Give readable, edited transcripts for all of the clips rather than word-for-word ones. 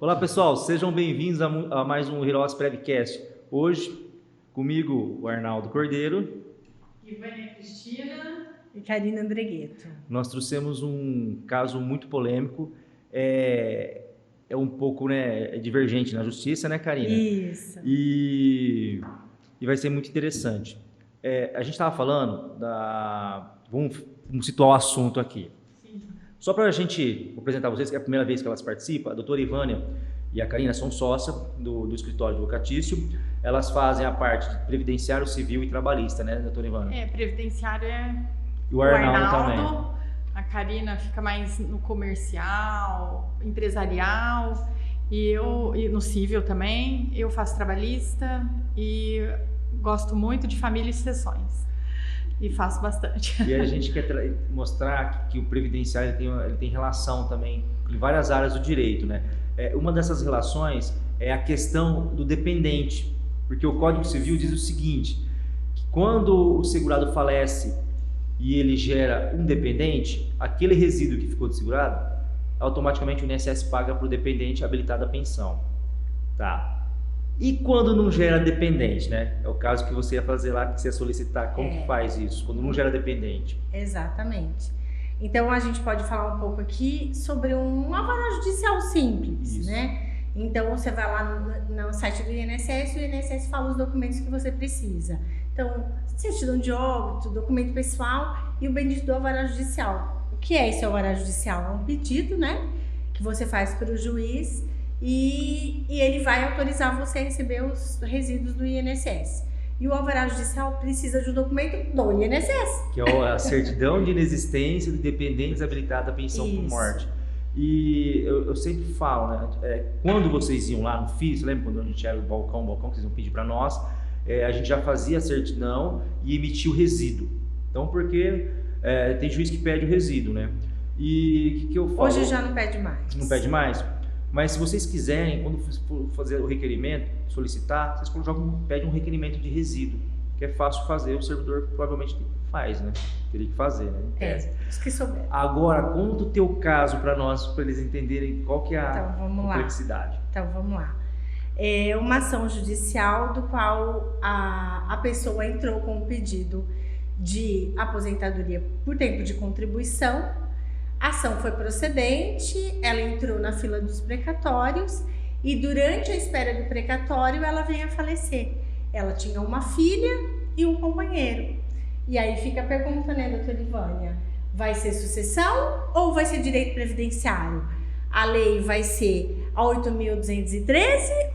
Olá pessoal, sejam bem-vindos a mais um Heroes Prevcast. Hoje, comigo, o Arnaldo Cordeiro, Ivânia Cristina e Karina Andregueto. Nós trouxemos um caso muito polêmico, é um pouco divergente na justiça, né, Karina? Isso. E vai ser muito interessante. A gente estava falando Vamos situar o assunto aqui. Só para a gente apresentar vocês, que é a primeira vez que elas participam, a doutora Ivânia e a Karina são sócias do escritório advocatício. Elas fazem a parte de previdenciário, civil e trabalhista, né, doutora Ivânia? Previdenciário E o Arnaldo também. A Karina fica mais no comercial, empresarial, e no civil também. Eu faço trabalhista e gosto muito de família e sucessões. E faço bastante. E a gente quer mostrar que o previdenciário ele tem relação também em várias áreas do direito, né? Uma dessas relações é a questão do dependente, porque o Código Civil diz o seguinte, que quando o segurado falece e ele gera um dependente, aquele resíduo que ficou segurado, automaticamente o INSS paga para o dependente habilitado à pensão. Tá? E quando não gera dependente, né? É o caso que você ia fazer lá, que você ia solicitar. Como que faz isso? Quando não gera dependente. Exatamente. Então, a gente pode falar um pouco aqui sobre um alvará judicial simples, isso, né? Então, você vai lá no site do INSS e o INSS fala os documentos que você precisa. Então, certidão de óbito, documento pessoal e o bendito do alvará judicial. O que é esse alvará judicial? É um pedido, né? Que você faz para o juiz e ele vai autorizar você a receber os resíduos do INSS. E o alvará judicial precisa de um documento do INSS. Que é a certidão de inexistência de dependentes habilitados à pensão por morte. E eu sempre falo, né? Quando vocês iam lá no FIS, lembra quando a gente era o balcão que vocês iam pedir para nós, a gente já fazia a certidão e emitia o resíduo. Então, porque tem juiz que pede o resíduo, né? E o que eu falo? Hoje já não pede mais. Não pede mais? Mas se vocês quiserem, quando for fazer o requerimento, solicitar, vocês pedem um requerimento de resíduo, que é fácil fazer, o servidor provavelmente faz, né? Teria que fazer, né? Os que souberam. Agora, conta o teu caso para nós, para eles entenderem qual que é a complexidade. Então, vamos lá. É uma ação judicial do qual a pessoa entrou com um pedido de aposentadoria por tempo de contribuição. A ação foi procedente, ela entrou na fila dos precatórios e durante a espera do precatório ela veio a falecer. Ela tinha uma filha e um companheiro. E aí fica a pergunta, né, doutora Ivânia? Vai ser sucessão ou vai ser direito previdenciário? A lei vai ser a 8.213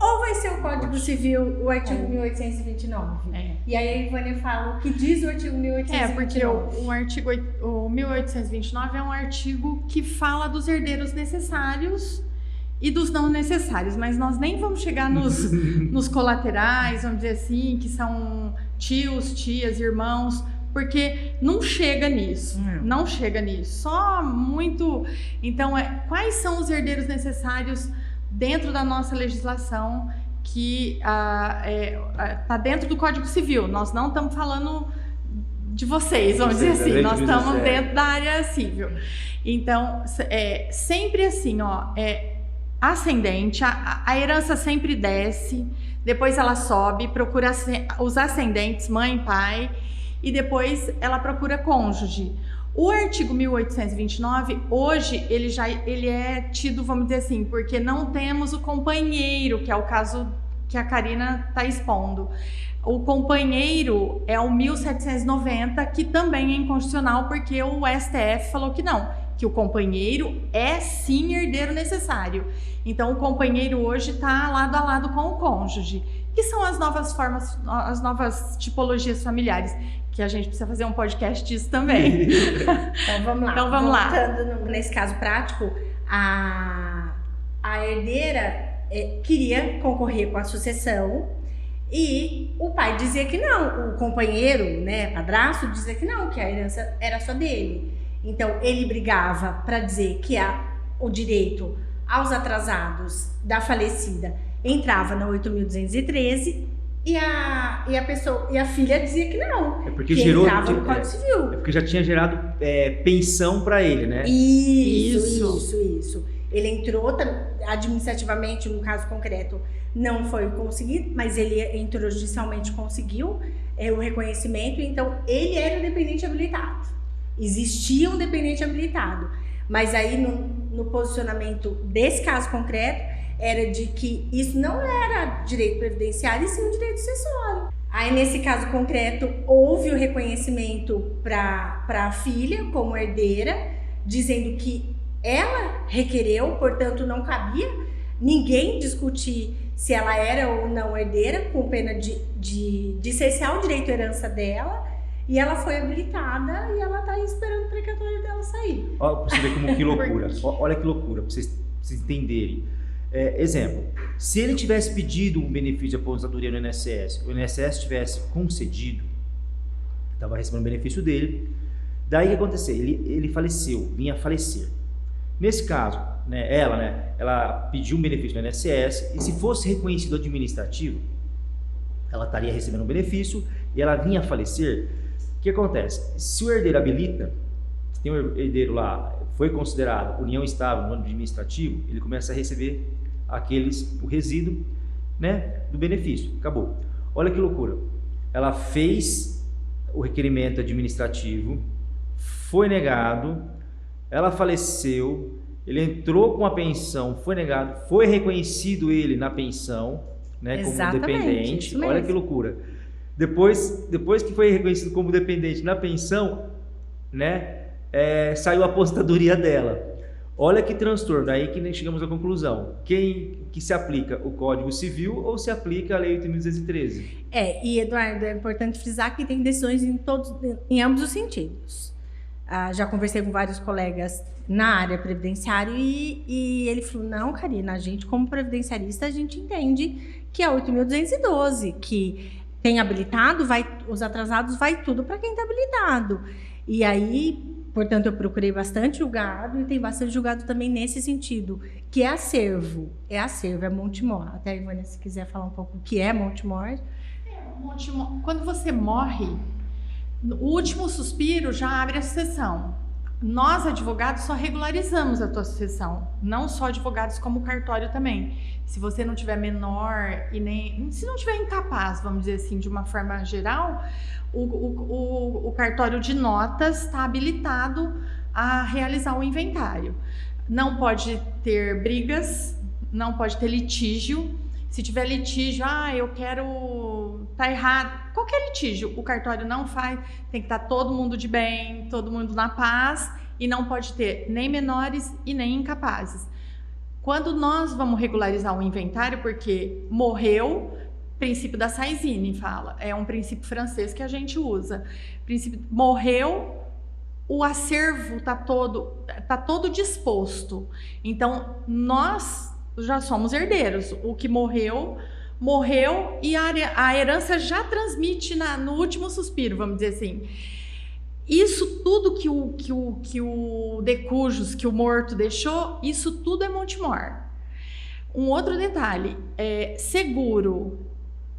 ou vai ser o Código Civil, o artigo 1829? E aí a Ivânia fala o que diz o artigo 1829. Porque o 1829 é um artigo que fala dos herdeiros necessários e dos não necessários, mas nós nem vamos chegar nos colaterais, vamos dizer assim, que são tios, tias, irmãos, porque não chega nisso, não chega nisso, só muito. Então, quais são os herdeiros necessários dentro da nossa legislação que está dentro do Código Civil? Nós não estamos falando de vocês, vamos dizer assim, nós estamos dentro da área civil. Então, sempre assim, ascendente, a herança sempre desce, depois ela sobe, procura os ascendentes, mãe, pai, e depois ela procura cônjuge. O artigo 1829, hoje, ele é tido, vamos dizer assim, porque não temos o companheiro, que é o caso que a Karina está expondo. O companheiro é o 1790, que também é inconstitucional, porque o STF falou que não, que o companheiro é sim herdeiro necessário. Então, o companheiro hoje está lado a lado com o cônjuge, que são as novas formas, as novas tipologias familiares, que a gente precisa fazer um podcast disso também. Então vamos lá. Voltando nesse caso prático, a herdeira queria concorrer com a sucessão e o pai dizia que não, o companheiro, né, padrasto, dizia que não, que a herança era só dele. Então ele brigava para dizer que o direito aos atrasados da falecida entrava na 8.213 e a filha dizia que não, porque que gerou, entrava no Código Civil. Porque já tinha gerado pensão para ele, né? Isso. Ele entrou administrativamente, no caso concreto, não foi conseguido, mas ele entrou judicialmente, conseguiu o reconhecimento, então ele era o dependente habilitado. Existia um dependente habilitado, mas aí no posicionamento desse caso concreto, era de que isso não era direito previdenciário, e sim um direito sucessório. Aí, nesse caso concreto, houve o reconhecimento para a filha como herdeira, dizendo que ela requereu, portanto, não cabia ninguém discutir se ela era ou não herdeira, com pena de cessar o direito à herança dela, e ela foi habilitada e ela está esperando o precatório dela sair. Olha pra você ver como que loucura. Olha que loucura, para vocês entenderem. Exemplo, se ele tivesse pedido um benefício de aposentadoria no INSS, o INSS tivesse concedido, estava recebendo o benefício dele, daí o que aconteceu? Ele faleceu, vinha a falecer. Nesse caso, ela pediu um benefício no INSS, e se fosse reconhecido administrativo, ela estaria recebendo um benefício e ela vinha a falecer. O que acontece? Se o herdeiro habilita, se tem um herdeiro lá, foi considerado união estável no ano administrativo, ele começa a receber o resíduo, do benefício. Acabou. Olha que loucura. Ela fez o requerimento administrativo, foi negado, ela faleceu, ele entrou com a pensão, foi negado, foi reconhecido ele na pensão, como dependente. Olha que loucura. Depois que foi reconhecido como dependente na pensão, saiu a aposentadoria dela. Olha que transtorno, aí que chegamos à conclusão. Quem que se aplica o Código Civil ou se aplica a Lei 8.213? E Eduardo, é importante frisar que tem decisões em ambos os sentidos. Já conversei com vários colegas na área previdenciária e ele falou, não, Karina, a gente como previdenciarista, a gente entende que é 8.212, que tem habilitado, os atrasados, vai tudo para quem está habilitado. E aí, portanto, eu procurei bastante julgado e tem bastante julgado também nesse sentido, que é acervo, é Montemor. Até a Ivânia, se quiser falar um pouco o que é Montemor. Quando você morre, o último suspiro já abre a sucessão. Nós, advogados, só regularizamos a tua sucessão, não só advogados, como o cartório também. Se você não tiver menor se não tiver incapaz, vamos dizer assim, de uma forma geral, o cartório de notas está habilitado a realizar o inventário. Não pode ter brigas, não pode ter litígio. Se tiver litígio, tá errado, qualquer litígio, o cartório não faz, tem que estar todo mundo de bem, todo mundo na paz, e não pode ter nem menores e nem incapazes. Quando nós vamos regularizar o inventário, porque morreu, princípio da Saizine fala, é um princípio francês que a gente usa. Morreu, o acervo tá todo disposto. Então, nós já somos herdeiros. O que morreu e a herança já transmite no último suspiro, vamos dizer assim. Isso tudo que o decujus, que o morto deixou, isso tudo é Montemor. Um outro detalhe, seguro,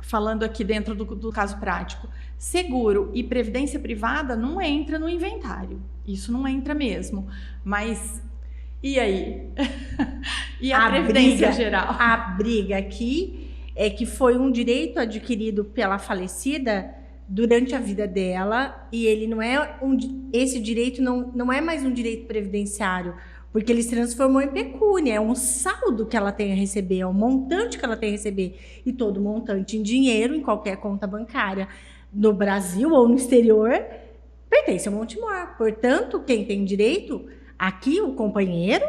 falando aqui dentro do caso prático, seguro e previdência privada não entra no inventário. Isso não entra mesmo. Mas e aí? E a previdência geral? A briga aqui é que foi um direito adquirido pela falecida durante a vida dela, e ele não é esse direito não é mais um direito previdenciário, porque ele se transformou em pecúnia, é um saldo que ela tem a receber, é um montante que ela tem a receber, e todo montante em dinheiro, em qualquer conta bancária, no Brasil ou no exterior, pertence ao Montemor. Portanto, quem tem direito aqui, o companheiro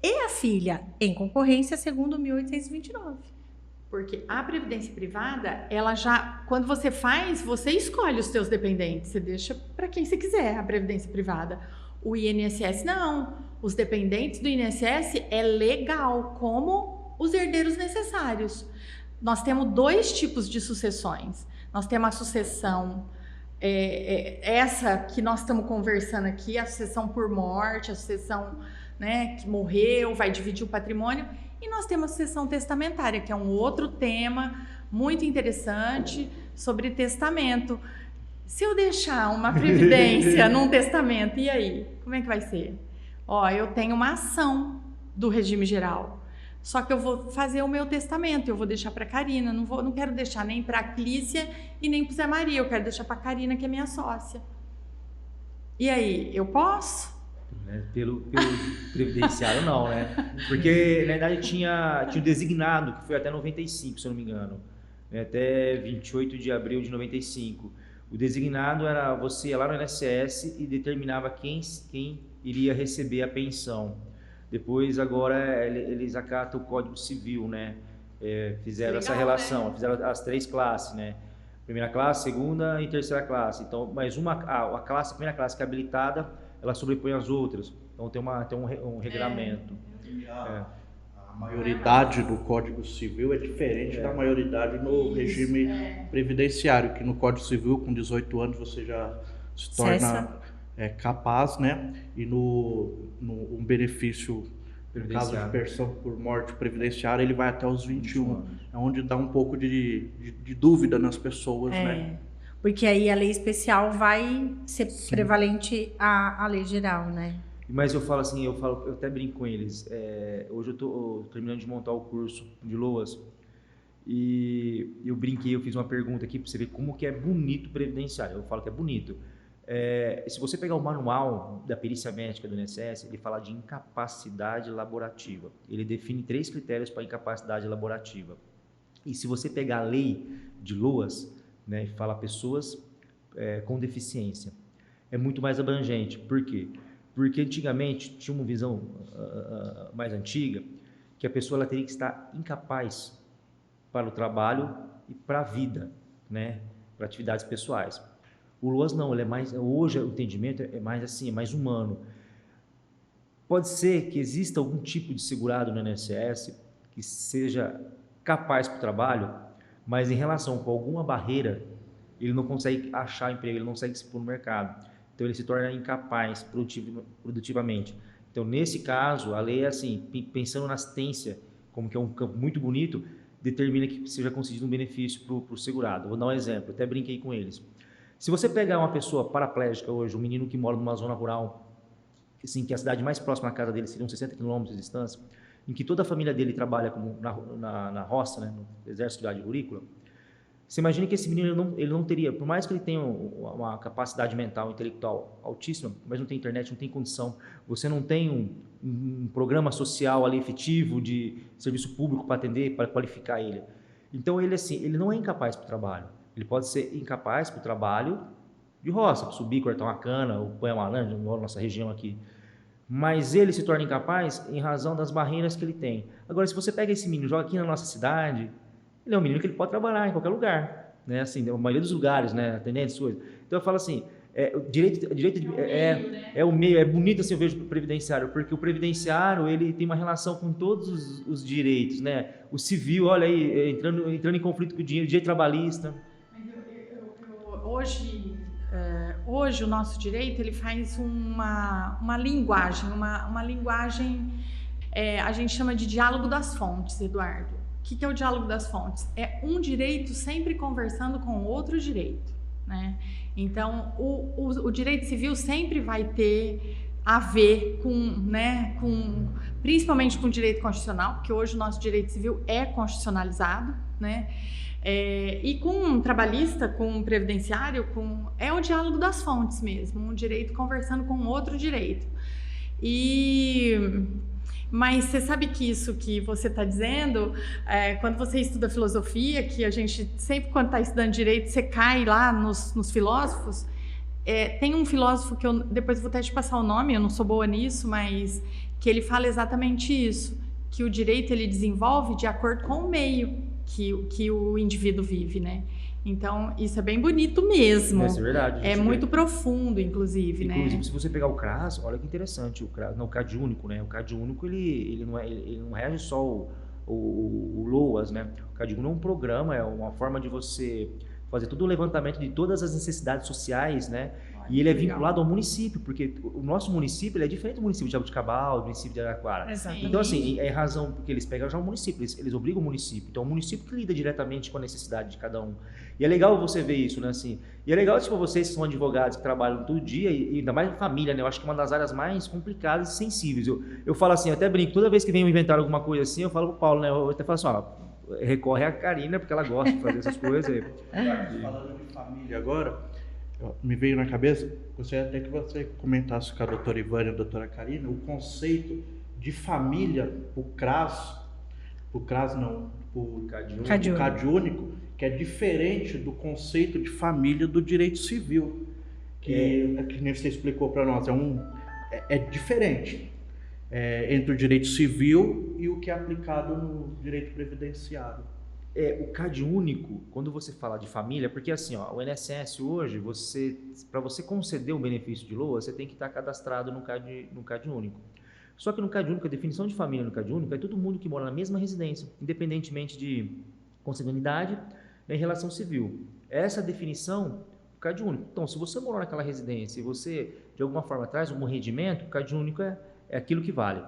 e a filha, em concorrência, segundo 1829. Porque a previdência privada, ela já, quando você faz, você escolhe os seus dependentes, você deixa para quem você quiser a previdência privada. O INSS não, os dependentes do INSS é legal, como os herdeiros necessários. Nós temos dois tipos de sucessões. Nós temos a sucessão, essa que nós estamos conversando aqui, a sucessão por morte, a sucessão, que morreu, vai dividir o patrimônio. E nós temos a sucessão testamentária, que é um outro tema muito interessante sobre testamento. Se eu deixar uma previdência num testamento, e aí? Como é que vai ser? Eu tenho uma ação do regime geral. Só que eu vou fazer o meu testamento, eu vou deixar para Karina, não quero deixar nem para a Clícia e nem para o Zé Maria, eu quero deixar para a Karina, que é minha sócia. E aí, eu posso? Pelo previdenciário não, né? Porque na verdade tinha o designado, que foi até 95, se eu não me engano, né? Até 28 de abril de 95. O designado era você ia lá no INSS e determinava quem iria receber a pensão. Depois agora eles acatam o Código Civil, né? Fizeram essa relação, né? Fizeram as 3 classes, né? Primeira classe, segunda e terceira classe. Então, mas a primeira classe que é habilitada, ela sobrepõe as outras. Então tem um regramento. A maioridade do Código Civil é diferente da maioridade no regime previdenciário, que no Código Civil, com 18 anos, você já se torna capaz, né? E um benefício, no caso de pensão por morte previdenciária, ele vai até os 21, é onde dá um pouco de dúvida nas pessoas, né? Porque aí a lei especial vai ser prevalente à lei geral, né? Mas eu falo assim, eu até brinco com eles. Hoje eu tô terminando de montar o curso de LOAS e eu brinquei, eu fiz uma pergunta aqui para você ver como que é bonito o previdenciário. Eu falo que é bonito. Se você pegar o manual da perícia médica do INSS, ele fala de incapacidade laborativa. Ele define 3 critérios para incapacidade laborativa. E se você pegar a lei de LOAS, né, fala pessoas com deficiência, é muito mais abrangente. Por quê? Porque antigamente tinha uma visão mais antiga que a pessoa ela teria que estar incapaz para o trabalho e para a vida, né, para atividades pessoais. O LOAS não, ele é mais, hoje o entendimento é mais assim, é mais humano. Pode ser que exista algum tipo de segurado no INSS que seja capaz para o trabalho, mas em relação com alguma barreira, ele não consegue achar emprego, ele não consegue se pôr no mercado. Então ele se torna incapaz produtivamente. Então nesse caso, a lei é assim, pensando na assistência, como que é um campo muito bonito, determina que seja concedido um benefício para o segurado. Vou dar um exemplo, até brinquei com eles. Se você pegar uma pessoa paraplégica hoje, um menino que mora numa zona rural, assim, que a cidade mais próxima à casa dele seriam 60 quilômetros de distância, em que toda a família dele trabalha como na roça, né, no exército de agrícola, você imagina que esse menino ele não teria, por mais que ele tenha uma capacidade mental, intelectual altíssima, mas não tem internet, não tem condição, você não tem um programa social ali efetivo de serviço público para atender, para qualificar ele. Então ele assim, ele não é incapaz para o trabalho. Ele pode ser incapaz para o trabalho de roça, para subir, cortar uma cana, ou pôr uma laranja na nossa região aqui. Mas ele se torna incapaz em razão das barreiras que ele tem. Agora, se você pega esse menino e joga aqui na nossa cidade, ele é um menino que ele pode trabalhar em qualquer lugar, né? Assim, a maioria dos lugares, né? Atendentes, coisas. Então eu falo assim, o direito o meio, é bonito assim, eu vejo o previdenciário, porque o previdenciário ele tem uma relação com todos os direitos, né? O civil, olha aí, entrando em conflito com o direito trabalhista. Hoje o nosso direito ele faz uma linguagem, uma linguagem, a gente chama de diálogo das fontes, Eduardo. O que é o diálogo das fontes? É um direito sempre conversando com outro direito, né? Então o direito civil sempre vai ter a ver principalmente com o direito constitucional, porque hoje o nosso direito civil é constitucionalizado, né? E com um trabalhista, com um previdenciário, é o diálogo das fontes mesmo, um direito conversando com outro direito. Mas você sabe que isso que você está dizendo, quando você estuda filosofia, que a gente sempre quando está estudando direito, você cai lá nos filósofos, tem um filósofo que eu depois vou até te passar o nome, eu não sou boa nisso, mas que ele fala exatamente isso, que o direito ele desenvolve de acordo com o meio que o indivíduo vive, né? Então, isso é bem bonito mesmo. Isso é verdade. É muito profundo, inclusive, né? Inclusive, se você pegar o CRAS, olha que interessante, o CAD único, né? O CAD único, ele não rege só o LOAS, né? O CAD único é um programa, é uma forma de você fazer todo o levantamento de todas as necessidades sociais, né? E ele é vinculado ao município, porque o nosso município ele é diferente do município de Jabuticabal, do município de Araraquara. Exatamente. Então, assim, é razão porque eles pegam já o município, eles obrigam o município. Então, é o município que lida diretamente com a necessidade de cada um. E é legal você ver isso, né, assim. E é legal, tipo, vocês que são advogados que trabalham todo dia, e ainda mais em família, né? Eu acho que é uma das áreas mais complicadas e sensíveis. Eu falo assim, eu até brinco, toda vez que vem inventar alguma coisa assim, eu falo pro Paulo, né? Eu até falo assim, ó, recorre a Karina, porque ela gosta de fazer essas coisas. Falando de família agora, me veio na cabeça, gostaria até que você comentasse com a doutora Ivânia e a doutora Karina, o conceito de família, o CRAS não, o CAD único, que é diferente do conceito de família do direito civil, que nem você explicou para nós, é diferente entre o direito civil e o que é aplicado no direito previdenciário. O CAD único, quando você fala de família, porque assim, ó, o INSS hoje, para você conceder o benefício de LOA, você tem que estar cadastrado no CAD único. Só que no CAD único, a definição de família no CAD único é todo mundo que mora na mesma residência, independentemente de consanguinidade, em relação civil. Essa é a definição do CAD único. Então, se você mora naquela residência e você, de alguma forma, traz um rendimento, o CAD único é aquilo que vale.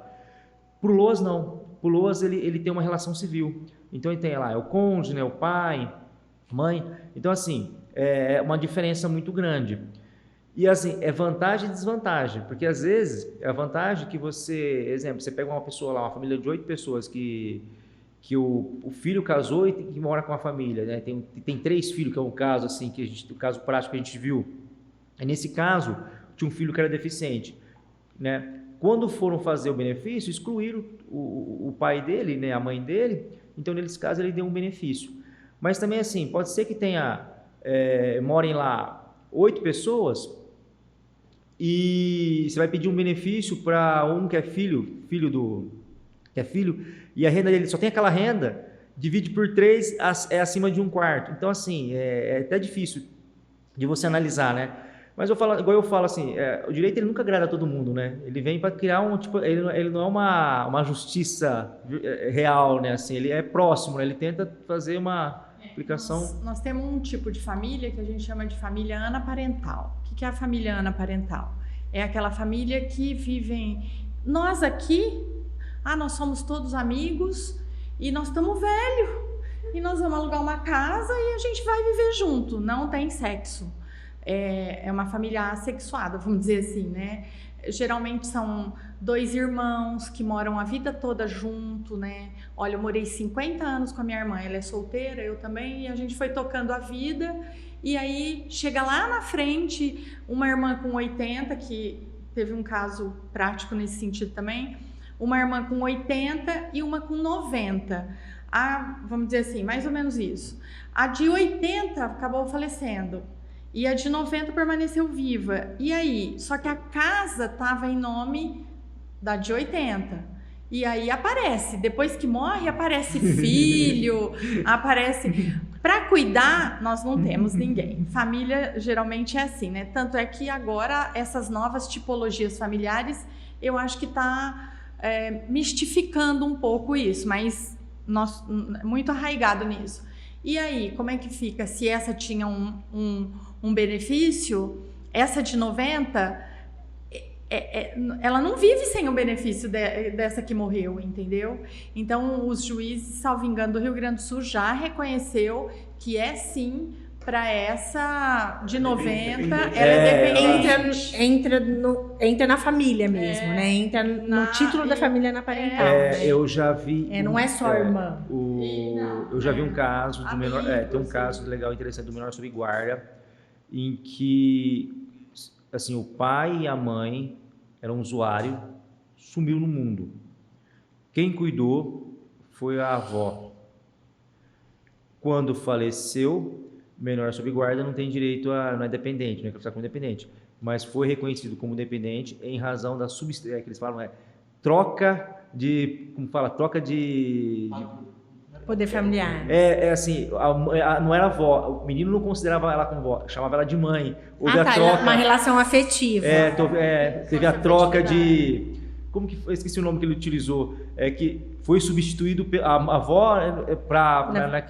Para o LOAS, não. Para o LOAS, ele tem uma relação civil. Então, ele tem lá, o cônjuge, né, o pai, mãe. Então, assim, é uma diferença muito grande. E, assim, é vantagem e desvantagem. Porque, às vezes, é a vantagem que você... Exemplo, você pega uma pessoa lá, uma família de 8 pessoas que o filho casou e que mora com a família, né? Tem 3 filhos, que é um caso, assim, o caso prático que a gente viu. E, nesse caso, tinha um filho que era deficiente, né? Quando foram fazer o benefício, excluíram o pai dele, né, a mãe dele. Então, nesse caso, ele deu um benefício. Mas também, assim, pode ser que morem lá 8 pessoas e você vai pedir um benefício para um que é filho, e a renda dele só tem aquela renda, divide por 3, é acima de 1/4. Então, assim, é até difícil de você analisar, né? Mas igual eu falo assim, o direito ele nunca agrada a todo mundo, né? Ele vem para criar ele não é uma justiça real, né? Assim, ele é próximo, né? Ele tenta fazer uma aplicação. Nós temos um tipo de família que a gente chama de família anaparental. O que é a família anaparental? É aquela família que vivem... Nós aqui, nós somos todos amigos e nós estamos velhos. E nós vamos alugar uma casa e a gente vai viver junto. Não tem sexo. É uma família assexuada, vamos dizer assim, né? Geralmente são 2 irmãos que moram a vida toda junto, né? Olha, eu morei 50 anos com a minha irmã, ela é solteira, eu também, e a gente foi tocando a vida. E aí, chega lá na frente, uma irmã com 80, que teve um caso prático nesse sentido também, uma irmã com 80 e uma com 90. Vamos dizer assim, mais ou menos isso. A de 80 acabou falecendo. E a de 90 permaneceu viva. E aí? Só que a casa estava em nome da de 80. E aí depois que morre, aparece filho, aparece... Para cuidar, nós não temos ninguém. Família geralmente é assim, né? Tanto é que agora essas novas tipologias familiares, eu acho que está mistificando um pouco isso, mas muito arraigado nisso. E aí, como é que fica? Se essa tinha um benefício, essa de 90, ela não vive sem o benefício dessa que morreu, entendeu? Então, os juízes, salvo engano, do Rio Grande do Sul já reconheceu que sim, para essa de 90, ela é dependente. Entra na família mesmo, né? Entra no título da família anaparental. Né? Eu já vi... não é só irmã. Eu já vi um caso do menor... tem um caso legal, interessante, do menor sob guarda, em que assim, o pai e a mãe eram usuários, sumiu no mundo. Quem cuidou foi a avó. Quando faleceu, menor sob guarda não tem direito não é dependente, não é classificado como dependente, mas foi reconhecido como dependente em razão da que eles falam troca de poder familiar. Assim, não era avó, o menino não considerava ela como avó, chamava ela de mãe. Houve a troca, uma relação afetiva. Teve a troca de... Como que foi? Esqueci o nome que ele utilizou. Que foi substituído a avó,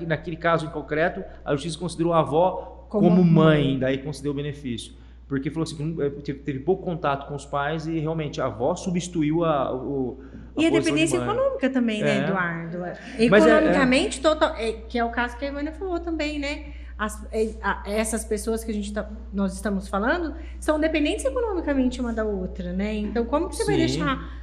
naquele caso em concreto, a justiça considerou a avó como mãe, daí concedeu o benefício. porque falou assim, que teve pouco contato com os pais e realmente a avó substituiu a E a posição dependência de mãe. econômica também, né, É. Eduardo? Mas Economicamente, que é o caso que a Ivânia falou também, né? Essas pessoas que nós estamos falando são dependentes economicamente uma da outra, né? Então, como que você vai Sim. deixar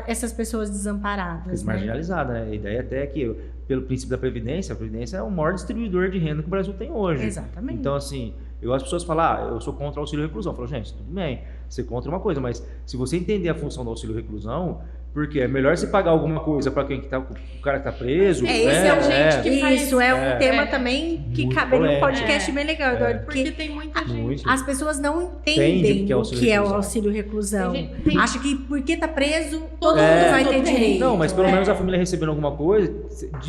essas pessoas desamparadas, né? Marginalizada, né? A ideia até é que, pelo princípio da Previdência, a Previdência é o maior distribuidor de renda que o Brasil tem hoje. Exatamente. Então, assim, as pessoas falam, eu sou contra o auxílio reclusão. Eu falo, gente, tudo bem, você é contra uma coisa, mas se você entender a função do auxílio reclusão, porque é melhor você pagar alguma coisa para quem que tá, o cara que tá preso. Esse né? é o gente que faz. Isso é um É. tema também que Muito caberia um polêmico. podcast bem legal, Eduardo, Porque tem muita gente. Muito. as pessoas não Entende entendem que é o auxílio que é o reclusão. auxílio reclusão. Tem- Acho que porque tá preso, todo É. mundo vai ter Todo mundo. direito. Não, mas pelo menos a família recebendo alguma coisa,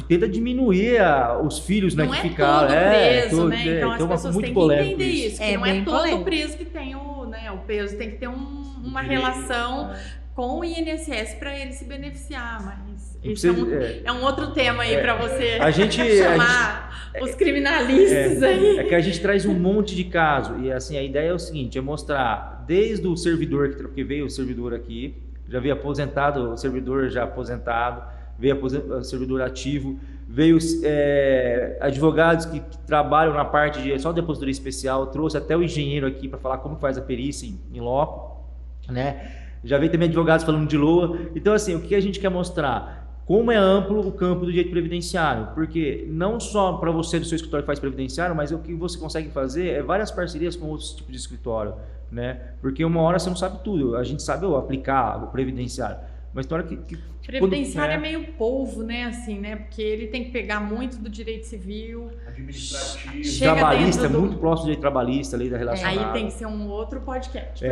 tenta diminuir os filhos, né, Não que é ficaram. todo preso, tudo, né? Então as uma- pessoas muito têm que polêmico entender isso, que É não é bem todo polêmico. preso que tem o peso, tem que ter uma relação com o INSS para ele se beneficiar, mas isso é um outro tema aí para você A gente- chamar os criminalistas aí. É que a gente traz um monte de caso. E assim, a ideia é o seguinte: é mostrar desde o servidor que veio o servidor aqui, já veio aposentado, o servidor já aposentado, veio o servidor ativo, veio advogados que trabalham na parte de só de aposentadoria especial, trouxe até o engenheiro aqui para falar como que faz a perícia em loco, né? Já veio também advogados falando de LOA. Então, assim, o que a gente quer mostrar? Como é amplo o campo do direito previdenciário, porque não só para você do seu escritório que faz previdenciário, mas o que você consegue fazer é várias parcerias com outros tipos de escritório, né? Porque uma hora você não sabe tudo, a gente sabe aplicar o previdenciário, mas tem hora que Previdenciário é quando- meio polvo, né, assim, né? Porque ele tem que pegar muito do direito civil. Administrativo. Chega trabalhista, dentro do- muito próximo do direito trabalhista, lei da relacionada. Aí tem que ser um outro podcast.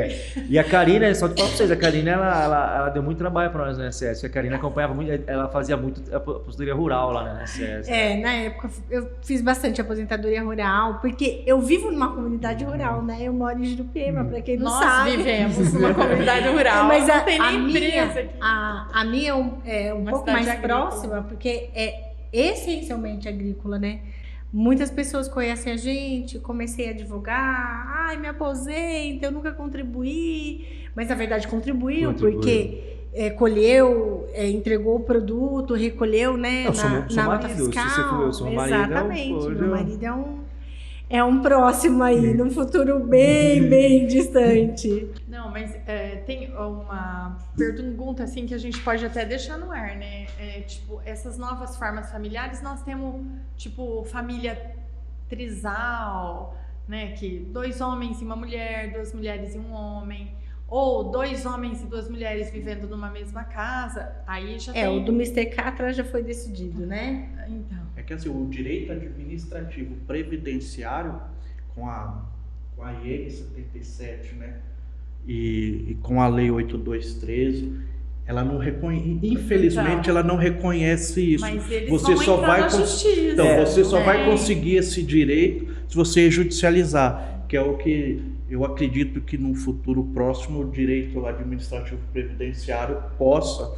E a Karina, só te falar pra vocês, a Karina, ela deu muito trabalho pra nós na SS, a Karina acompanhava muito, ela fazia muito a aposentadoria rural lá na SS. Na época eu fiz bastante aposentadoria rural, porque eu vivo numa comunidade rural, né? Eu moro em Jurupema, pra quem não Nós sabe. vivemos numa comunidade rural, Mas não tem a nem minha- empresa aqui. A minha é um Uma pouco cidade mais agrícola. próxima, porque é essencialmente agrícola, né? Muitas pessoas conhecem a gente, comecei a advogar, ai, me aposento, eu nunca contribuí, mas na verdade contribuiu. Porque colheu, entregou o produto, recolheu, né, Eu sou na nota marido, se fiscal. você for eu sou marido, Exatamente, hoje meu marido é um próximo aí, num futuro bem distante. Não, mas tem uma pergunta assim que a gente pode até deixar no ar, né? Tipo, essas novas formas familiares, nós temos, tipo, família trisal, né? Que 2 homens e uma mulher, 2 mulheres e um homem, ou 2 homens e 2 mulheres vivendo numa mesma casa, aí já tem... O do Mr. Catra já foi decidido, né? Então, É que assim, o direito administrativo previdenciário com a IN 77, né? E com a lei 8213, ela não reconhece, infelizmente, ela não reconhece isso. mas eles Você vão só entrar vai na justiça. Então, você só vai É. conseguir esse direito se você judicializar, que é o que eu acredito que num futuro próximo o direito administrativo previdenciário possa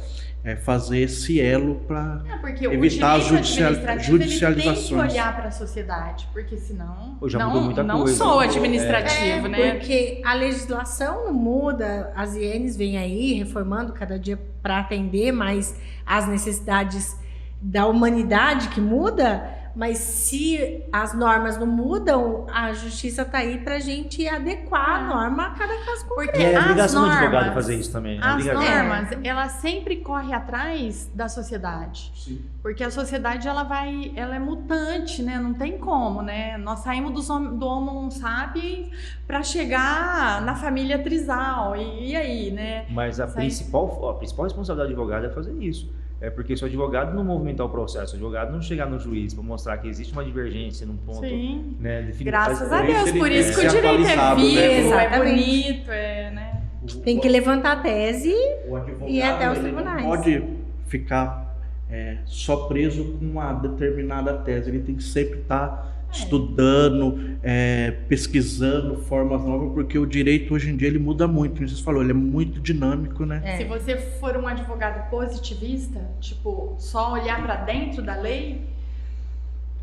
fazer esse elo para Porque evitar o as direito administrativo ele tem que judicializações. olhar para a sociedade, porque senão Hoje já mudou muita não coisa. sou administrativo, né? Porque a legislação não muda, as INs vêm aí reformando cada dia para atender mais as necessidades da humanidade que muda, mas se as normas não mudam, a justiça está aí para a gente adequar a norma a cada caso concreto. Porque É as obrigação do advogado normas, fazer isso também. né? as Obrigação. normas, ela sempre corre atrás da sociedade. Sim. Porque a sociedade ela é mutante, né? Não tem como, né? Nós saímos do Homo sapiens para chegar na família trisal. E aí, né? Mas a principal responsabilidade do advogado é fazer isso. É porque se o advogado não movimentar o processo, o advogado não chegar no juiz para mostrar que existe uma divergência num ponto, Sim. né, definitivo. Graças a Por isso Deus, ele por tem isso que que o ser direito é atualizado, vivo, né? é Exatamente. bonito, né? Tem que levantar a tese. O advogado E até os ele tribunais. não pode ficar só preso com uma determinada tese. Ele tem que sempre estar estudando, pesquisando formas novas, porque o direito hoje em dia ele muda muito. Como você falou, ele é muito dinâmico, né? Se você for um advogado positivista, tipo, só olhar para dentro da lei,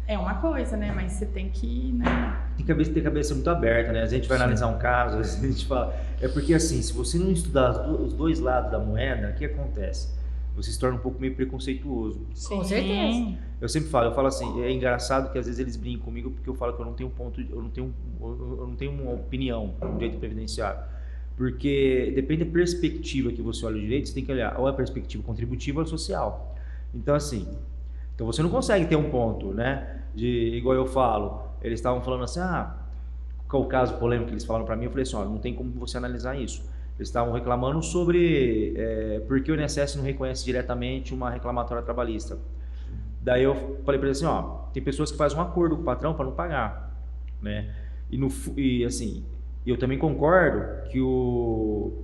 É uma coisa, né? Mas você tem que, né? Tem que ter a cabeça muito aberta, né? A gente vai analisar um caso, a gente fala... É porque assim, se você não estudar os dois lados da moeda, o que acontece? Você se torna um pouco meio preconceituoso. Com certeza. Eu sempre falo, assim, é engraçado que às vezes eles brincam comigo porque eu falo que eu não tenho eu não tenho uma opinião no direito previdenciário. Porque depende da perspectiva que você olha o direito, você tem que olhar ou a perspectiva contributiva ou social. Então assim, você não consegue ter um ponto, né? Igual eu falo, eles estavam falando assim, qual o caso polêmico que eles falaram para mim, eu falei assim, não tem como você analisar isso. Eles estavam reclamando sobre por que o INSS não reconhece diretamente uma reclamatória trabalhista. Daí eu falei para eles assim, tem pessoas que fazem um acordo com o patrão para não pagar, né? E assim, eu também concordo que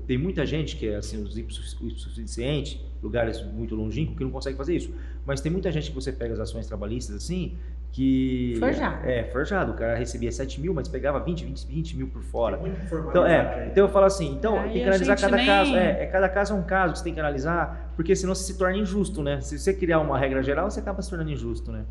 tem muita gente que é assim, os hipossuficientes, lugares muito longínquos, que não consegue fazer isso. Mas tem muita gente que você pega as ações trabalhistas assim, que... Forjado. Forjado. O cara recebia 7 mil, mas pegava 20 mil por fora. Então eu falo assim, tem que analisar cada caso. Cada caso é um caso que você tem que analisar, porque senão você se torna injusto, né? Se você criar uma regra geral, você acaba se tornando injusto, né?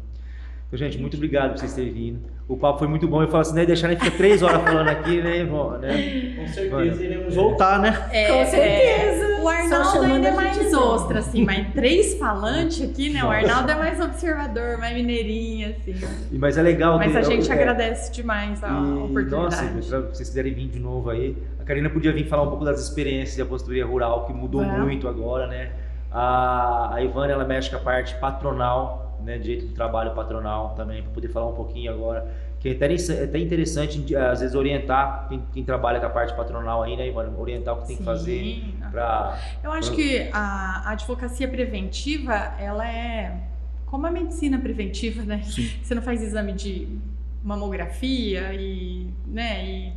Então, gente, muito obrigado por vocês terem vindo. O papo foi muito bom. Eu falo assim, né? Deixar a gente ficar 3 horas falando aqui, né? Com certeza iremos voltar, né? Com certeza. O Arnaldo ainda é mais ostra, assim, mas 3 falantes aqui, né? O Arnaldo é mais observador, mais mineirinho, assim. Mas é legal. Mas a gente agradece demais a oportunidade. Nossa, se vocês quiserem vir de novo aí, a Karina podia vir falar um pouco das experiências de apostoria rural, que mudou muito agora, né? A Ivânia, ela mexe com a parte patronal, né, direito do trabalho patronal também, para poder falar um pouquinho agora, que é até interessante às vezes orientar quem trabalha com a parte patronal aí, né, Ivana? Orientar o que tem que fazer para... Eu acho que a advocacia preventiva, ela é como a medicina preventiva, né? Sim. Você não faz exame de mamografia e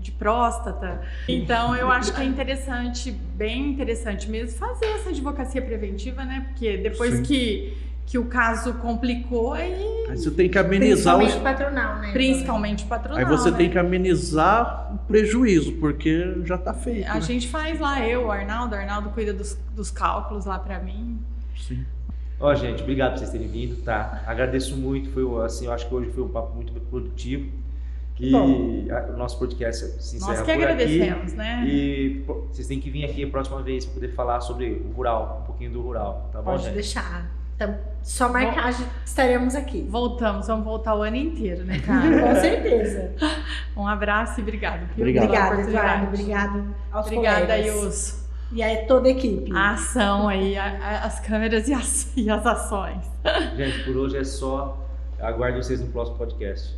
de próstata. Então, eu acho que é interessante, bem interessante mesmo, fazer essa advocacia preventiva, né? Porque depois que o caso complicou, aí você tem que amenizar principalmente patronal, né? Principalmente patronal. Aí você tem que amenizar o prejuízo, porque já tá feito. A gente faz lá, o Arnaldo cuida dos cálculos lá pra mim. Sim. Gente, obrigado por vocês terem vindo, tá? Agradeço muito, assim, eu acho que hoje foi um papo muito produtivo. O nosso podcast se encerra por aqui. Nós que agradecemos, né? E vocês têm que vir aqui a próxima vez para poder falar sobre o rural, um pouquinho do rural, tá bom, Pode gente? deixar. Então, só marcar, estaremos aqui. Vamos voltar o ano inteiro, né, cara? Com certeza. Um abraço e obrigado. Obrigada, Eduardo. Obrigado aos Obrigada, colegas. Ilso. E aí, toda a equipe. A ação aí, as câmeras e as ações. Gente, por hoje é só. Aguardo vocês no próximo podcast.